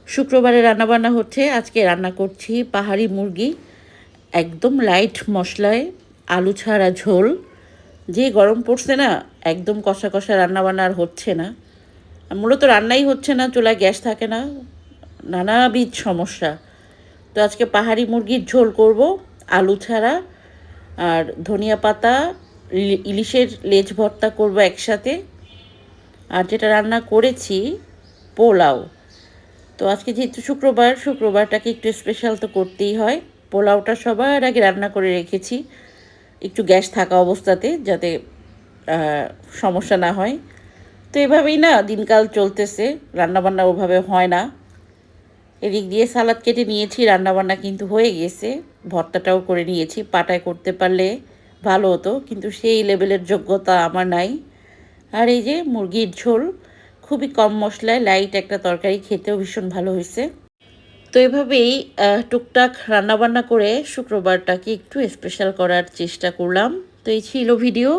শুক্রবারে রান্নাবান্না হচ্ছে। আজকে রান্না করছি পাহাড়ি মুরগি, একদম লাইট মশলায়, আলু ছাড়া ঝোল। যে গরম পড়ছে না, একদম কষা কষা রান্নাবান্না আর হচ্ছে না। মূলত রান্নাই হচ্ছে না, চুলায় গ্যাস থাকে না, নানাবিধ সমস্যা। তো আজকে পাহাড়ি মুরগির ঝোল করব, আলু ছাড়া। আর ধনিয়া পাতা, ইলিশের লেজ ভর্তা করব একসাথে। আর যেটা রান্না করেছি পোলাও। তো আজকে যেহেতু শুক্রবারটাকে একটু স্পেশাল তো করতেই হয়। পোলাওটা সবার আগে রান্না করে রেখেছি একটু গ্যাস থাকা অবস্থাতে, যাতে সমস্যা না হয়। তো এভাবেই না দিনকাল চলতেছে, রান্নাবান্না ওভাবে হয় না। এদিক দিয়ে সালাদ কেটে নিয়েছি, রান্নাবান্না কিন্তু হয়ে গেছে। ভর্তাটাও করে নিয়েছি, পাটায় করতে পারলে ভালো হতো, কিন্তু সেই লেভেলের যোগ্যতা আমার নাই। আর এই যে মুরগির ঝোল, খুবই কম মশলায় লাইট একটা তরকারি, খেতেও ভীষণ ভালো হয়েছে। তো এভাবেই টুকটাক রান্নাবান্না করে শুক্রবারটাকে একটু স্পেশাল করার চেষ্টা করলাম। তো এই ছিল ভিডিও।